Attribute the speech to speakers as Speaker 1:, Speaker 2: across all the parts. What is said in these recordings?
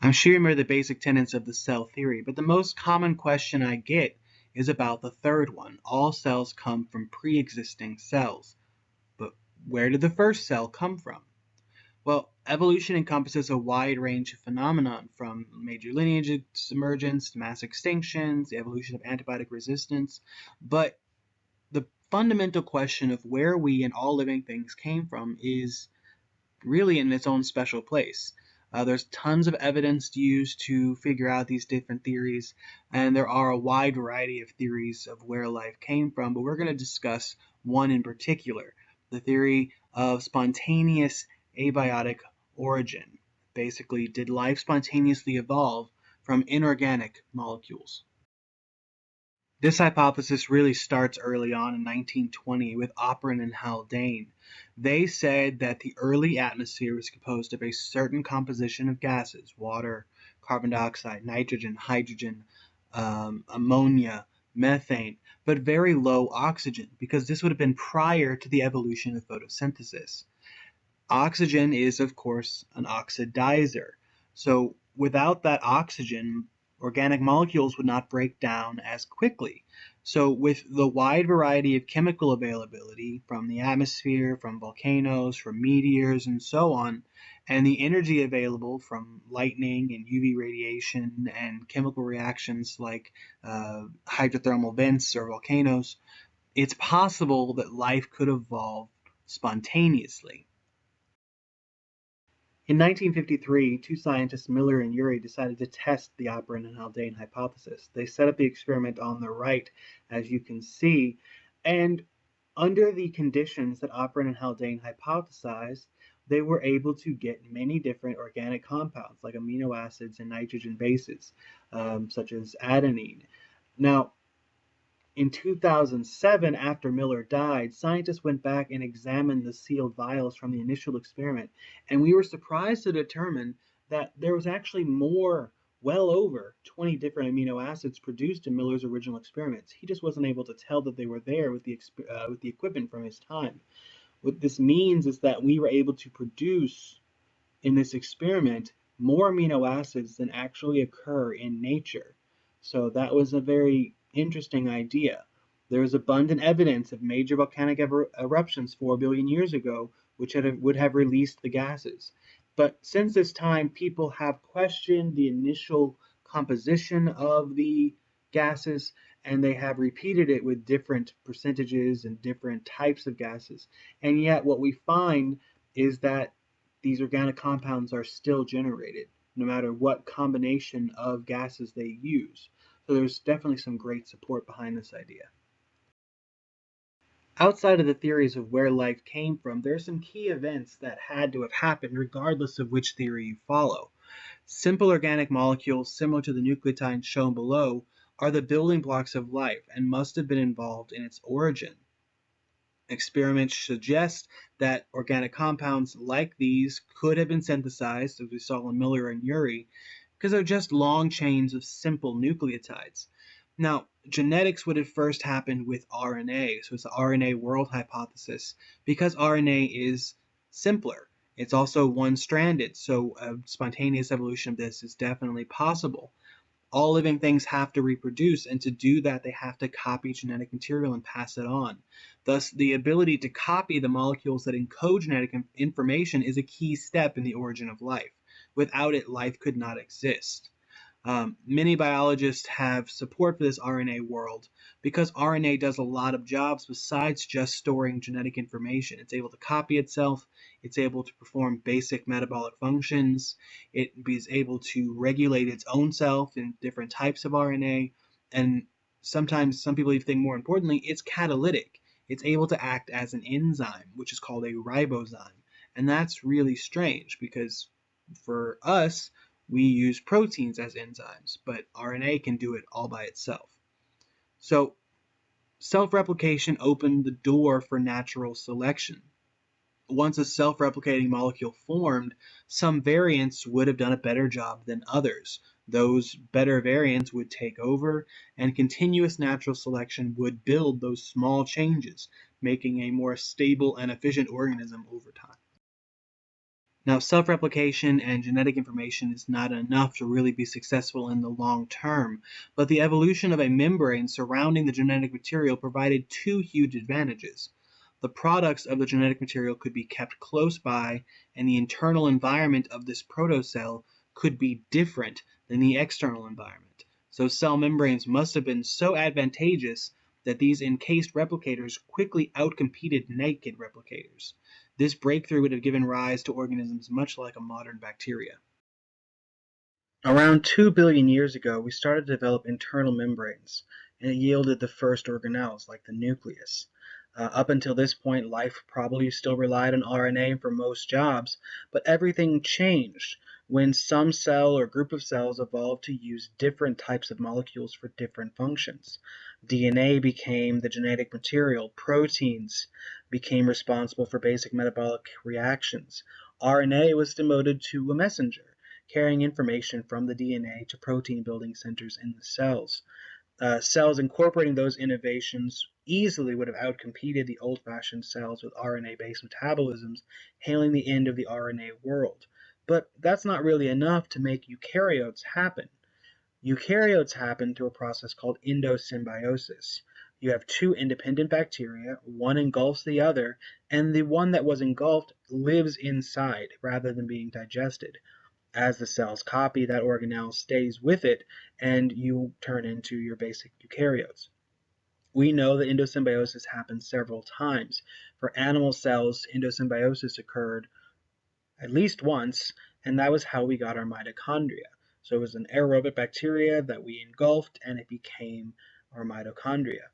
Speaker 1: I'm sure you remember the basic tenets of the cell theory, but the most common question I get is about the third one. All cells come from pre-existing cells. But where did the first cell come from? Well, evolution encompasses a wide range of phenomena, from major lineage emergence to mass extinctions, the evolution of antibiotic resistance. But the fundamental question of where we and all living things came from is really in its own special place. There's tons of evidence used to figure out these different theories, and there are a wide variety of theories of where life came from, but we're going to discuss one in particular, the theory of spontaneous abiotic origin. Basically, did life spontaneously evolve from inorganic molecules? This hypothesis really starts early on in 1920 with Operin and Haldane. They said that the early atmosphere was composed of a certain composition of gases: water, carbon dioxide, nitrogen, hydrogen, ammonia, methane, but very low oxygen, because this would have been prior to the evolution of photosynthesis. Oxygen is, of course, an oxidizer. So without that oxygen, organic molecules would not break down as quickly. So with the wide variety of chemical availability from the atmosphere, from volcanoes, from meteors, and so on, and the energy available from lightning and UV radiation and chemical reactions like hydrothermal vents or volcanoes, it's possible that life could evolve spontaneously. In 1953, two scientists, Miller and Urey, decided to test the Operin and Haldane hypothesis. They set up the experiment on the right, as you can see, and under the conditions that Operin and Haldane hypothesized, they were able to get many different organic compounds, like amino acids and nitrogen bases, such as adenine. Now, in 2007, after Miller died, scientists went back and examined the sealed vials from the initial experiment, and we were surprised to determine that there was actually more, well over 20 different amino acids produced in Miller's original experiments. He just wasn't able to tell that they were there with the equipment from his time. What this means is that we were able to produce in this experiment more amino acids than actually occur in nature. So that was a very interesting idea. There is abundant evidence of major volcanic eruptions 4 billion years ago, which would have released the gases. But since this time, people have questioned the initial composition of the gases, and they have repeated it with different percentages and different types of gases. And yet, what we find is that these organic compounds are still generated, no matter what combination of gases they use. So there's definitely some great support behind this idea. Outside of the theories of where life came from, there are some key events that had to have happened regardless of which theory you follow. Simple organic molecules, similar to the nucleotides shown below, are the building blocks of life and must have been involved in its origin. Experiments suggest that organic compounds like these could have been synthesized, as we saw in Miller and Urey, because they're just long chains of simple nucleotides. Now, genetics would have first happened with RNA, so it's the RNA world hypothesis, because RNA is simpler. It's also one-stranded, so a spontaneous evolution of this is definitely possible. All living things have to reproduce, and to do that, they have to copy genetic material and pass it on. Thus, the ability to copy the molecules that encode genetic information is a key step in the origin of life. Without it, life could not exist. Many biologists have support for this RNA world because RNA does a lot of jobs besides just storing genetic information. It's able to copy itself, it's able to perform basic metabolic functions, it is able to regulate its own self in different types of RNA, and sometimes some people even think more importantly, it's catalytic. It's able to act as an enzyme, which is called a ribozyme. And that's really strange because for us, we use proteins as enzymes, but RNA can do it all by itself. So self-replication opened the door for natural selection. Once a self-replicating molecule formed, some variants would have done a better job than others. Those better variants would take over, and continuous natural selection would build those small changes, making a more stable and efficient organism over time. Now, self-replication and genetic information is not enough to really be successful in the long term, but the evolution of a membrane surrounding the genetic material provided two huge advantages. The products of the genetic material could be kept close by, and the internal environment of this protocell could be different than the external environment. So cell membranes must have been so advantageous that these encased replicators quickly outcompeted naked replicators. This breakthrough would have given rise to organisms much like a modern bacteria. Around 2 billion years ago, we started to develop internal membranes, and it yielded the first organelles, like the nucleus. Up until this point, life probably still relied on RNA for most jobs, but everything changed when some cell or group of cells evolved to use different types of molecules for different functions. DNA became the genetic material, proteins became responsible for basic metabolic reactions. RNA was demoted to a messenger, carrying information from the DNA to protein building centers in the cells. Cells incorporating those innovations easily would have outcompeted the old-fashioned cells with RNA-based metabolisms, hailing the end of the RNA world. But that's not really enough to make eukaryotes happen. Eukaryotes happen through a process called endosymbiosis. You have two independent bacteria, one engulfs the other, and the one that was engulfed lives inside rather than being digested. As the cells copy, that organelle stays with it, and you turn into your basic eukaryotes. We know that endosymbiosis happens several times. For animal cells, endosymbiosis occurred at least once, and that was how we got our mitochondria. So it was an aerobic bacteria that we engulfed, and it became our mitochondria.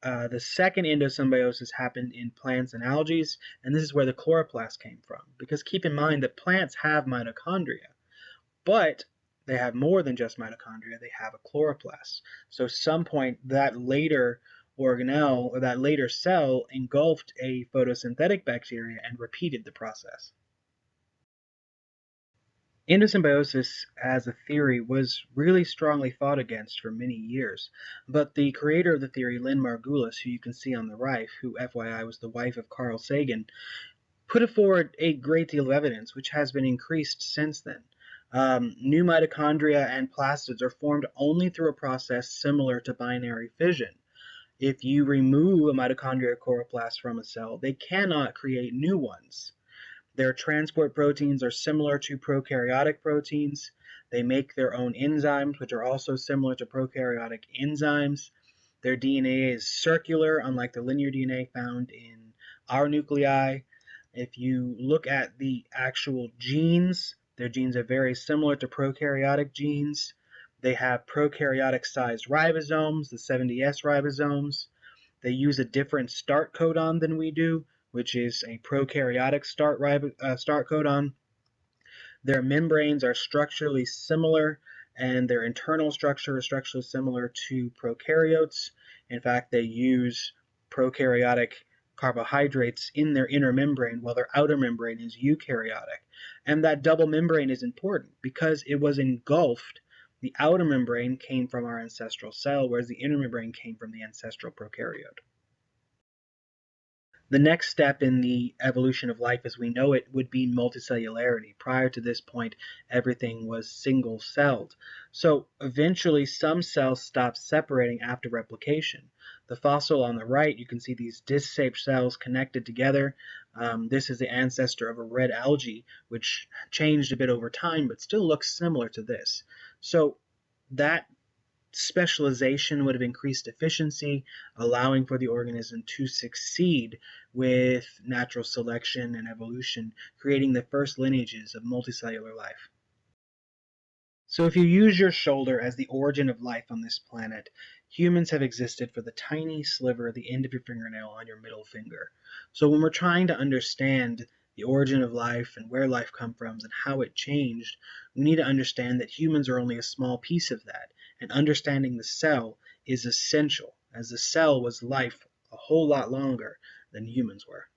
Speaker 1: The second endosymbiosis happened in plants and algae, and this is where the chloroplast came from. Because keep in mind that plants have mitochondria, but they have more than just mitochondria, they have a chloroplast. So at some point that later organelle or that later cell engulfed a photosynthetic bacteria and repeated the process. Endosymbiosis as a theory was really strongly fought against for many years, but the creator of the theory, Lynn Margulis, who you can see on the right, who FYI was the wife of Carl Sagan, put forward a great deal of evidence, which has been increased since then. New mitochondria and plastids are formed only through a process similar to binary fission. If you remove a mitochondrial chloroplast from a cell, they cannot create new ones. Their transport proteins are similar to prokaryotic proteins. They make their own enzymes, which are also similar to prokaryotic enzymes. Their DNA is circular, unlike the linear DNA found in our nuclei. If you look at the actual genes, their genes are very similar to prokaryotic genes. They have prokaryotic-sized ribosomes, the 70S ribosomes. They use a different start codon than we do, which is a prokaryotic start codon. Their membranes are structurally similar, and their internal structure is structurally similar to prokaryotes. In fact, they use prokaryotic carbohydrates in their inner membrane while their outer membrane is eukaryotic. And that double membrane is important because it was engulfed. The outer membrane came from our ancestral cell, whereas the inner membrane came from the ancestral prokaryote. The next step in the evolution of life as we know it would be multicellularity. Prior to this point, everything was single-celled. So eventually, some cells stopped separating after replication. The fossil on the right, you can see these disc-shaped cells connected together. This is the ancestor of a red algae, which changed a bit over time, but still looks similar to this. So that specialization would have increased efficiency, allowing for the organism to succeed with natural selection and evolution, creating the first lineages of multicellular life. So if you use your shoulder as the origin of life on this planet, humans have existed for the tiny sliver at the end of your fingernail on your middle finger. So when we're trying to understand the origin of life and where life comes from and how it changed, we need to understand that humans are only a small piece of that, and understanding the cell is essential, as the cell was life a whole lot longer than humans were.